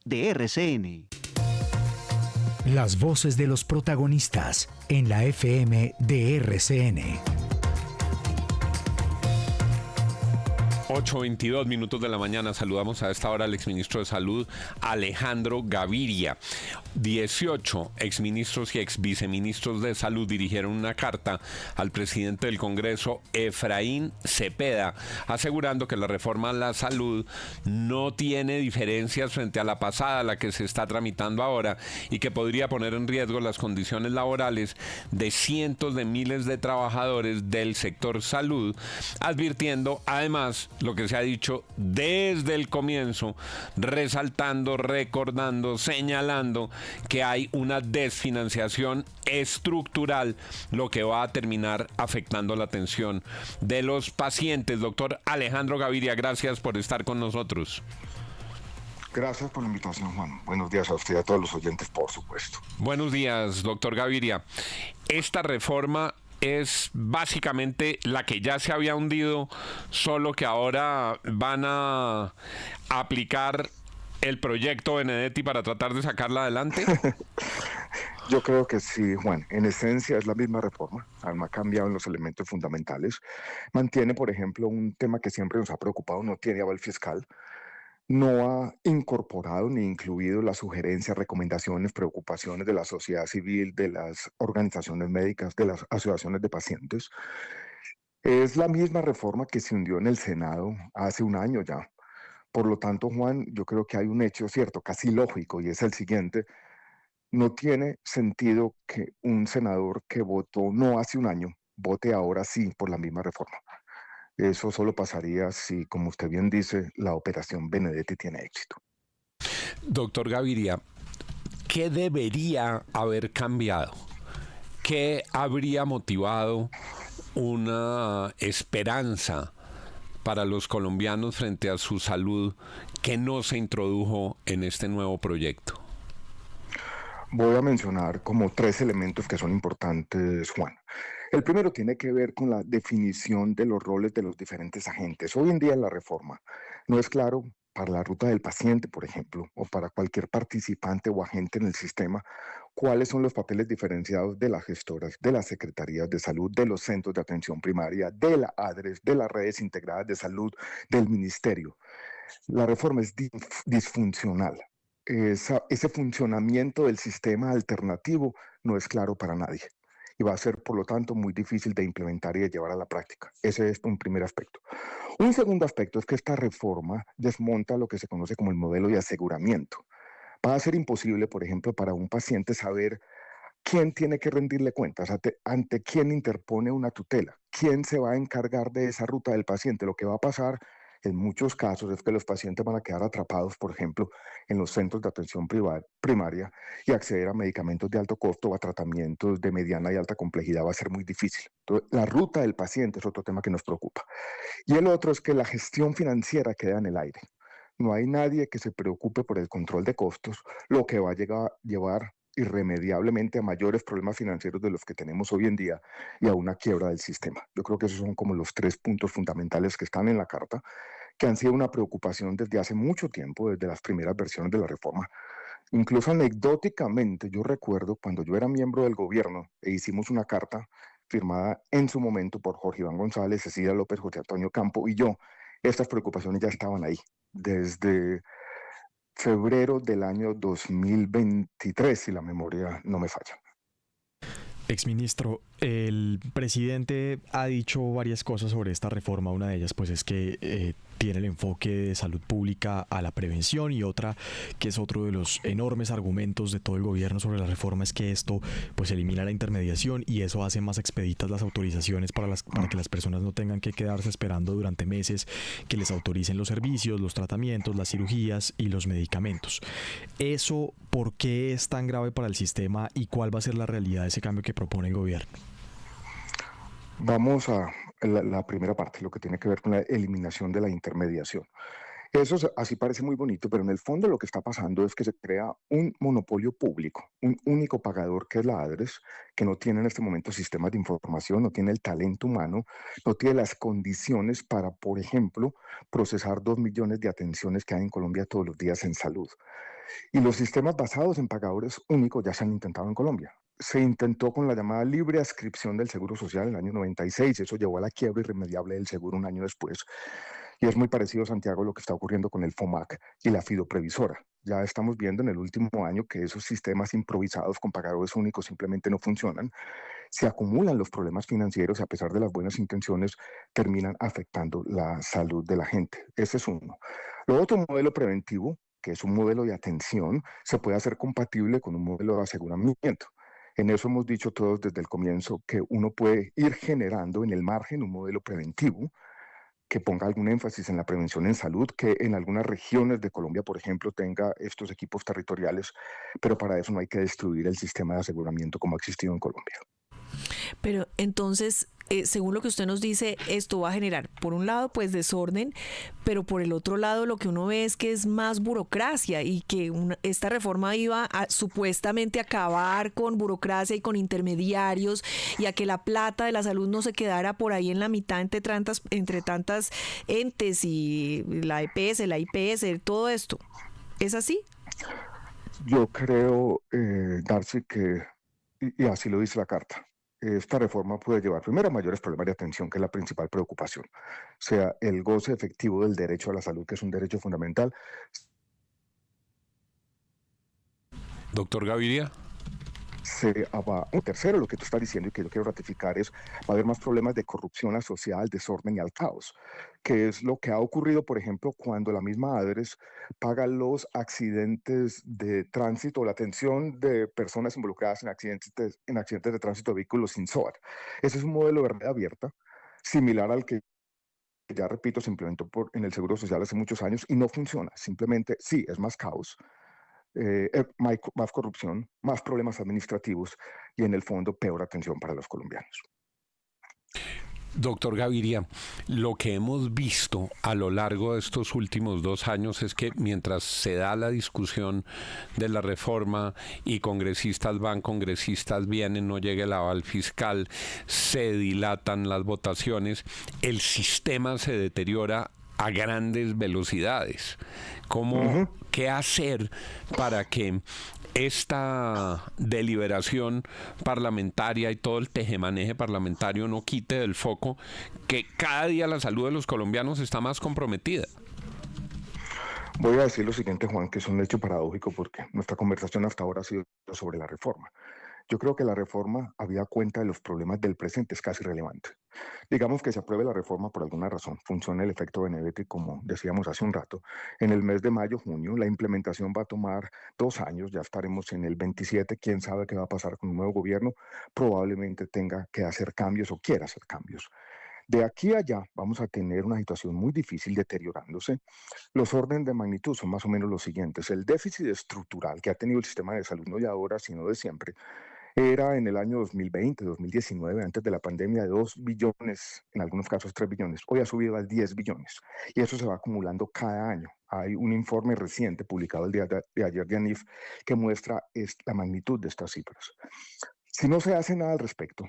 de RCN. Las voces de los protagonistas en la FM de RCN. 8:22 de la mañana. Saludamos a esta hora al exministro de Salud, Alejandro Gaviria. 18 exministros y exviceministros de Salud dirigieron una carta al presidente del Congreso, Efraín Cepeda, asegurando que la reforma a la salud no tiene diferencias frente a la pasada, la que se está tramitando ahora, y que podría poner en riesgo las condiciones laborales de cientos de miles de trabajadores del sector salud, advirtiendo además lo que se ha dicho desde el comienzo, resaltando, recordando, señalando que hay una desfinanciación estructural, lo que va a terminar afectando la atención de los pacientes. Doctor Alejandro Gaviria, gracias por estar con nosotros. Gracias por la invitación, Juan. Buenos días a usted y a todos los oyentes, por supuesto. Buenos días, doctor Gaviria. Esta reforma es básicamente la que ya se había hundido, solo que ahora van a aplicar el proyecto Benedetti para tratar de sacarla adelante. Yo creo que sí, Juan. En esencia es la misma reforma, no ha cambiado en los elementos fundamentales. Mantiene, por ejemplo, un tema que siempre nos ha preocupado, no tiene aval fiscal. No ha incorporado ni incluido las sugerencias, recomendaciones, preocupaciones de la sociedad civil, de las organizaciones médicas, de las asociaciones de pacientes. Es la misma reforma que se hundió en el Senado hace un año ya. Por lo tanto, Juan, yo creo que hay un hecho cierto, casi lógico, y es el siguiente. No tiene sentido que un senador que votó no hace un año vote ahora sí por la misma reforma. Eso solo pasaría si, como usted bien dice, la operación Benedetti tiene éxito. Doctor Gaviria, ¿qué debería haber cambiado? ¿Qué habría motivado una esperanza para los colombianos frente a su salud que no se introdujo en este nuevo proyecto? Voy a mencionar como 3 elementos que son importantes, Juan. El primero tiene que ver con la definición de los roles de los diferentes agentes. Hoy en día en la reforma no es claro para la ruta del paciente, por ejemplo, o para cualquier participante o agente en el sistema, cuáles son los papeles diferenciados de las gestoras, de las secretarías de salud, de los centros de atención primaria, de la ADRES, de las redes integradas de salud, del ministerio. La reforma es disfuncional. Ese funcionamiento del sistema alternativo no es claro para nadie y va a ser, por lo tanto, muy difícil de implementar y de llevar a la práctica. Ese es un primer aspecto. Un segundo aspecto es que esta reforma desmonta lo que se conoce como el modelo de aseguramiento. Va a ser imposible, por ejemplo, para un paciente saber quién tiene que rendirle cuentas, ante quién interpone una tutela, quién se va a encargar de esa ruta del paciente. Lo que va a pasar en muchos casos es que los pacientes van a quedar atrapados, por ejemplo, en los centros de atención primaria, y acceder a medicamentos de alto costo o a tratamientos de mediana y alta complejidad va a ser muy difícil. Entonces, la ruta del paciente es otro tema que nos preocupa. Y el otro es que la gestión financiera queda en el aire. No hay nadie que se preocupe por el control de costos, lo que va a llevar irremediablemente a mayores problemas financieros de los que tenemos hoy en día y a una quiebra del sistema. Yo creo que esos son como los 3 puntos fundamentales que están en la carta, que han sido una preocupación desde hace mucho tiempo, desde las primeras versiones de la reforma. Incluso anecdóticamente, yo recuerdo cuando yo era miembro del gobierno e hicimos una carta firmada en su momento por Jorge Iván González, Cecilia López, José Antonio Campo y yo, estas preocupaciones ya estaban ahí desde febrero del año 2023, si la memoria no me falla. Exministro, el presidente ha dicho varias cosas sobre esta reforma. Una de ellas pues es que tiene el enfoque de salud pública a la prevención, y otra, que es otro de los enormes argumentos de todo el gobierno sobre la reforma, es que esto pues elimina la intermediación y eso hace más expeditas las autorizaciones para que las personas no tengan que quedarse esperando durante meses que les autoricen los servicios, los tratamientos, las cirugías y los medicamentos. ¿Eso por qué es tan grave para el sistema y cuál va a ser la realidad de ese cambio que propone el gobierno? Vamos a la primera parte, lo que tiene que ver con la eliminación de la intermediación. Así parece muy bonito, pero en el fondo lo que está pasando es que se crea un monopolio público, un único pagador que es la ADRES, que no tiene en este momento sistemas de información, no tiene el talento humano, no tiene las condiciones para, por ejemplo, procesar 2 millones de atenciones que hay en Colombia todos los días en salud. Y los sistemas basados en pagadores únicos ya se han intentado en Colombia. Se intentó con la llamada libre adscripción del Seguro Social en el año 96, eso llevó a la quiebra irremediable del seguro un año después. Y es muy parecido, Santiago, lo que está ocurriendo con el FOMAC y la fidoprevisora. Ya estamos viendo en el último año que esos sistemas improvisados con pagadores únicos simplemente no funcionan. Se acumulan los problemas financieros y a pesar de las buenas intenciones terminan afectando la salud de la gente. Ese es uno. Lo otro, modelo preventivo, que es un modelo de atención, se puede hacer compatible con un modelo de aseguramiento. En eso hemos dicho todos desde el comienzo que uno puede ir generando en el margen un modelo preventivo que ponga algún énfasis en la prevención en salud, que en algunas regiones de Colombia, por ejemplo, tenga estos equipos territoriales, pero para eso no hay que destruir el sistema de aseguramiento como ha existido en Colombia. Pero entonces, según lo que usted nos dice, esto va a generar, por un lado, pues desorden, pero por el otro lado lo que uno ve es que es más burocracia y que esta reforma iba a supuestamente acabar con burocracia y con intermediarios y a que la plata de la salud no se quedara por ahí en la mitad entre tantas entes y la EPS, la IPS, todo esto. ¿Es así? Yo creo, Darcy, y así lo dice la Carta, esta reforma puede llevar primero a mayores problemas de atención, que es la principal preocupación. O sea, el goce efectivo del derecho a la salud, que es un derecho fundamental. Doctor Gaviria. Un tercero, lo que tú estás diciendo y que yo quiero ratificar es, va a haber más problemas de corrupción asociada al desorden y al caos, que es lo que ha ocurrido, por ejemplo, cuando la misma ADRES paga los accidentes de tránsito o la atención de personas involucradas en accidentes de tránsito de vehículos sin SOAT. Ese es un modelo de red abierta, similar al que ya repito, se implementó en el Seguro Social hace muchos años y no funciona. Simplemente, sí, es más caos, más corrupción, más problemas administrativos y en el fondo peor atención para los colombianos. Doctor Gaviria, lo que hemos visto a lo largo de estos últimos 2 años es que mientras se da la discusión de la reforma y congresistas van, congresistas vienen, no llega el aval fiscal, se dilatan las votaciones, el sistema se deteriora a grandes velocidades. ¿Qué hacer para que esta deliberación parlamentaria y todo el tejemaneje parlamentario no quite del foco que cada día la salud de los colombianos está más comprometida? Voy a decir lo siguiente, Juan, que es un hecho paradójico porque nuestra conversación hasta ahora ha sido sobre la reforma. Yo creo que la reforma, habida cuenta de los problemas del presente, es casi irrelevante. Digamos que se apruebe la reforma por alguna razón, funciona el efecto benéfico, como decíamos hace un rato. En el mes de mayo, junio, la implementación va a tomar 2 años, ya estaremos en el 27, quién sabe qué va a pasar con un nuevo gobierno, probablemente tenga que hacer cambios o quiera hacer cambios. De aquí a allá vamos a tener una situación muy difícil deteriorándose. Los órdenes de magnitud son más o menos los siguientes. El déficit estructural que ha tenido el sistema de salud, no de ahora, sino de siempre, era en el año 2020, 2019, antes de la pandemia, de 2 billones, en algunos casos 3 billones. Hoy ha subido a 10 billones y eso se va acumulando cada año. Hay un informe reciente publicado el día de ayer de ANIF que muestra la magnitud de estas cifras. Si no se hace nada al respecto,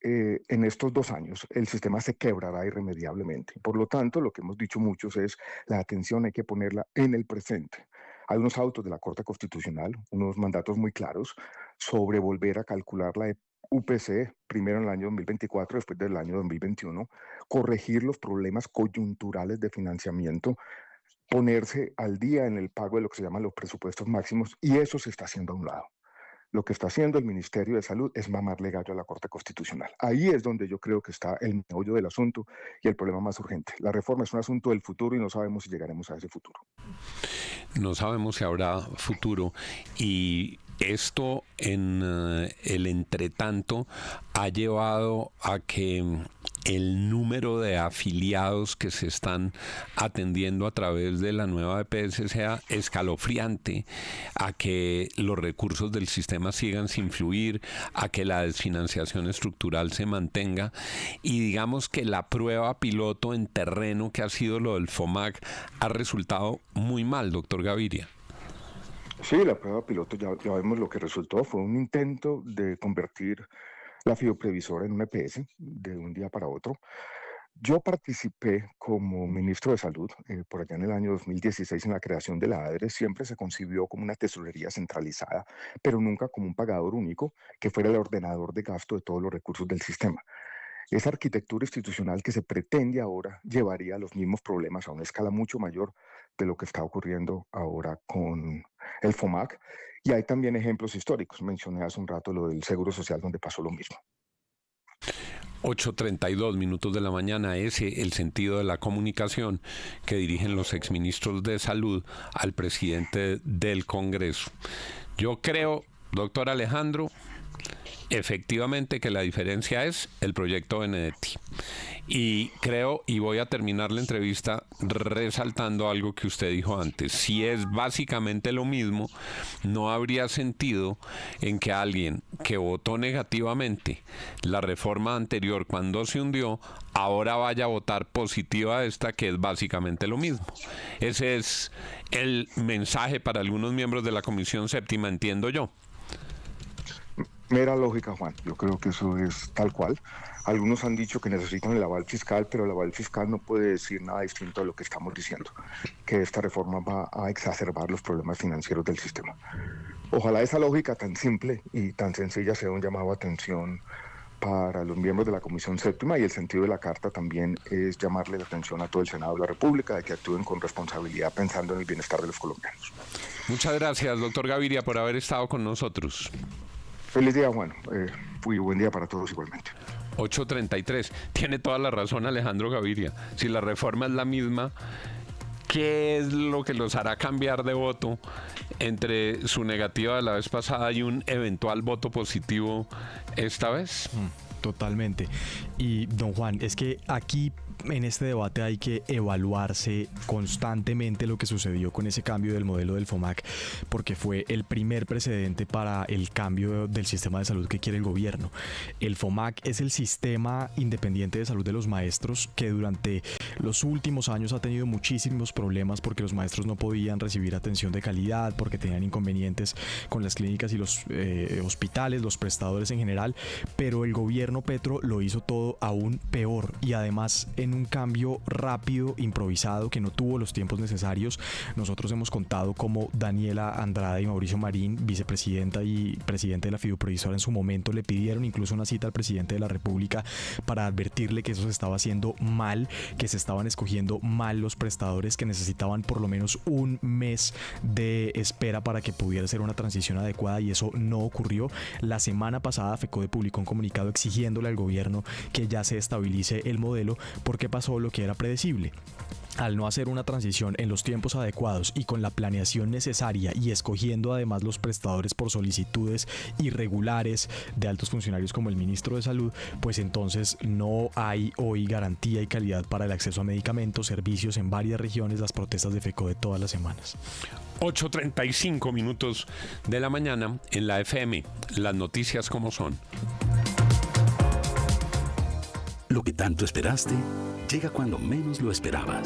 en estos 2 años el sistema se quebrará irremediablemente. Por lo tanto, lo que hemos dicho muchos es la atención hay que ponerla en el presente. Hay unos autos de la Corte Constitucional, unos mandatos muy claros sobre volver a calcular la UPC, primero en el año 2024, después del año 2021, corregir los problemas coyunturales de financiamiento, ponerse al día en el pago de lo que se llaman los presupuestos máximos, y eso se está haciendo a un lado. Lo que está haciendo el Ministerio de Salud es mamarle gallo a la Corte Constitucional. Ahí es donde yo creo que está el meollo del asunto y el problema más urgente. La reforma es un asunto del futuro y no sabemos si llegaremos a ese futuro. No sabemos si habrá futuro y esto en el entretanto ha llevado a que el número de afiliados que se están atendiendo a través de la nueva EPS sea escalofriante, a que los recursos del sistema sigan sin fluir, a que la desfinanciación estructural se mantenga, y digamos que la prueba piloto en terreno que ha sido lo del FOMAC ha resultado muy mal, doctor Gaviria. Sí, la prueba piloto ya vemos lo que resultó. Fue un intento de convertir la fiduprevisora en una EPS de un día para otro. Yo participé como ministro de Salud por allá en el año 2016 en la creación de la ADRE. Siempre se concibió como una tesorería centralizada, pero nunca como un pagador único que fuera el ordenador de gasto de todos los recursos del sistema. Esa arquitectura institucional que se pretende ahora llevaría a los mismos problemas a una escala mucho mayor de lo que está ocurriendo ahora con el FOMAC. Y hay también ejemplos históricos. Mencioné hace un rato lo del Seguro Social, donde pasó lo mismo. 8:32 minutos de la mañana, ese el sentido de la comunicación que dirigen los exministros de Salud al presidente del Congreso. Yo creo, doctor Alejandro, efectivamente que la diferencia es el proyecto Benedetti. Y creo, y voy a terminar la entrevista resaltando algo que usted dijo antes: si es básicamente lo mismo, no habría sentido en que alguien que votó negativamente la reforma anterior cuando se hundió, ahora vaya a votar positiva esta, que es básicamente lo mismo. Ese es el mensaje para algunos miembros de la Comisión Séptima, entiendo yo. Mera lógica, Juan. Yo creo que eso es tal cual. Algunos han dicho que necesitan el aval fiscal, pero el aval fiscal no puede decir nada distinto a lo que estamos diciendo, que esta reforma va a exacerbar los problemas financieros del sistema. Ojalá esa lógica tan simple y tan sencilla sea un llamado a atención para los miembros de la Comisión Séptima, y el sentido de la carta también es llamarle la atención a todo el Senado de la República de que actúen con responsabilidad pensando en el bienestar de los colombianos. Muchas gracias, doctor Gaviria, por haber estado con nosotros. Feliz día, Juan. Y buen día para todos igualmente. 8:33. Tiene toda la razón Alejandro Gaviria. Si la reforma es la misma, ¿qué es lo que los hará cambiar de voto entre su negativa de la vez pasada y un eventual voto positivo esta vez? Totalmente. Y don Juan, es que aquí en este debate hay que evaluarse constantemente lo que sucedió con ese cambio del modelo del FOMAC, porque fue el primer precedente para el cambio del sistema de salud que quiere el gobierno. El FOMAC es el sistema independiente de salud de los maestros que durante los últimos años ha tenido muchísimos problemas porque los maestros no podían recibir atención de calidad, porque tenían inconvenientes con las clínicas y los hospitales, los prestadores en general, pero el gobierno Petro lo hizo todo aún peor, y además en un cambio rápido, improvisado, que no tuvo los tiempos necesarios. Nosotros hemos contado cómo Daniela Andrade y Mauricio Marín, vicepresidenta y presidente de la fiduprevisora, en su momento le pidieron incluso una cita al presidente de la República para advertirle que eso se estaba haciendo mal, que se estaban escogiendo mal los prestadores, que necesitaban por lo menos un mes de espera para que pudiera ser una transición adecuada, y eso no ocurrió. La semana pasada FECODE publicó un comunicado exigiéndole al gobierno que ya se estabilice el modelo, porque pasó lo que era predecible. Al no hacer una transición en los tiempos adecuados y con la planeación necesaria, y escogiendo además los prestadores por solicitudes irregulares de altos funcionarios como el ministro de Salud, pues entonces no hay hoy garantía y calidad para el acceso a medicamentos, servicios en varias regiones. Las protestas de FECODE todas las semanas. 8:35 minutos de la mañana en la FM. Las noticias como son. Lo que tanto esperaste llega cuando menos lo esperabas.